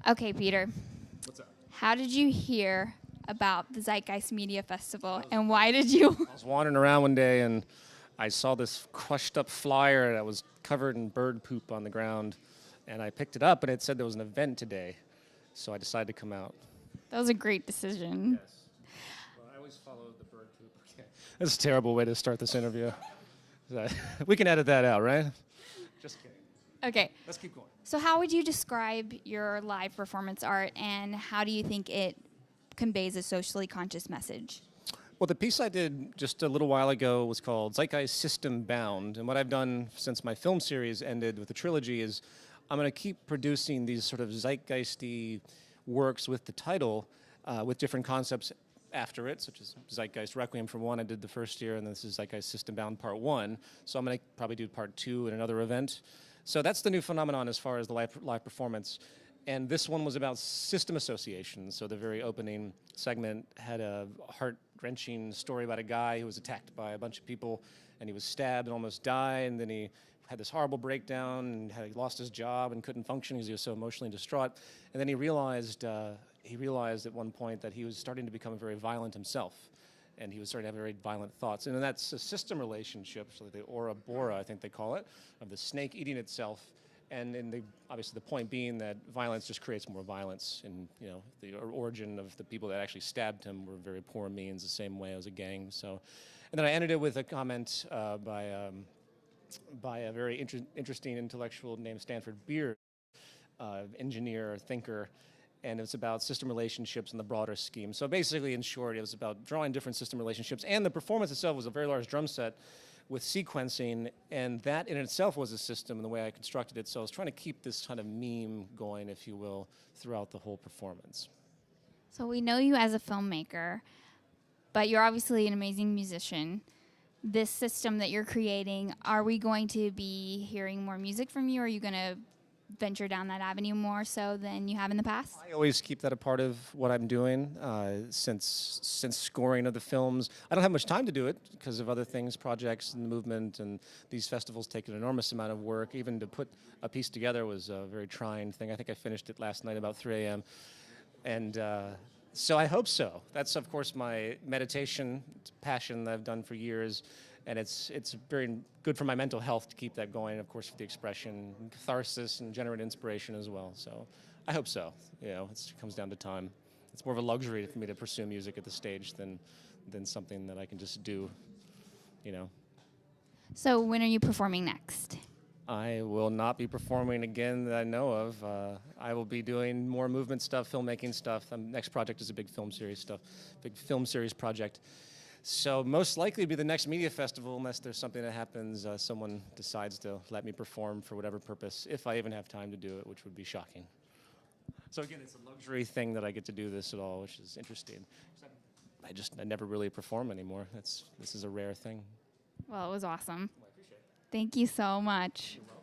Okay, Peter, What's up? how did you hear about the Zeitgeist Media Festival and why did you? I was wandering around one day and I saw this crushed up flyer that was covered in bird poop on the ground. And I picked it up and it said there was an event today. So I decided to come out. That was a great decision. Yes. Well, I always follow the bird poop. Okay. That's a terrible way to start this interview. We can edit that out, right? Just kidding. Okay, Let's keep going. so how would you describe your live performance art and how do you think it conveys a socially conscious message? Well, the piece I did just a little while ago was called Zeitgeist System Bound. And what I've done since my film series ended with the trilogy is I'm going to keep producing these sort of zeitgeisty works with the title, with different concepts after it, such as Zeitgeist Requiem for one, I did the first year, and this is Zeitgeist System Bound Part 1. So I'm going to probably do Part 2 in another event. So that's the new phenomenon as far as the live performance. And this one was about system association. So the very opening segment had a heart-wrenching story about a guy who was attacked by a bunch of people, and he was stabbed and almost died, and then he had this horrible breakdown and had lost his job and couldn't function because he was so emotionally distraught. And then he realized at one point that he was starting to become very violent himself, and he was starting to have very violent thoughts. And then that's a system relationship, so the Ouroboros, I think they call it, of the snake eating itself. And obviously the point being that violence just creates more violence. And the origin of the people that actually stabbed him were very poor means, the same way as a gang. So, and then I ended it with a comment by a very interesting intellectual named Stanford Beard, engineer, thinker, and it's about system relationships in the broader scheme. So basically, in short, it was about drawing different system relationships, and the performance itself was a very large drum set with sequencing, and that in itself was a system in the way I constructed it. So I was trying to keep this kind of meme going, if you will, throughout the whole performance. So we know you as a filmmaker, but you're obviously an amazing musician. This system that you're creating, are we going to be hearing more music from you? Or are you going to venture down that avenue more so than you have in the past? I always keep that a part of what I'm doing since scoring of the films. I don't have much time to do it because of other things, projects and the movement, and these festivals take an enormous amount of work. Even to put a piece together was a very trying thing. I think I finished it last night about 3 a.m. And so I hope so. That's, of course, my meditation passion that I've done for years. And it's very good for my mental health to keep that going, of course, for the expression, catharsis, and generate inspiration as well. So I hope so. It comes down to time. It's more of a luxury for me to pursue music at the stage than something that I can just do. So when are you performing next? I will not be performing again that I know of. I will be doing more movement stuff, filmmaking stuff. The next project is a big film series project. So most likely it'll be the next media festival, unless there's something that happens, someone decides to let me perform for whatever purpose, if I even have time to do it, which would be shocking. So again, it's a luxury thing that I get to do this at all, which is interesting. I never really perform anymore. This is a rare thing. Well, it was awesome. Well, I appreciate it. Thank you so much. You're welcome.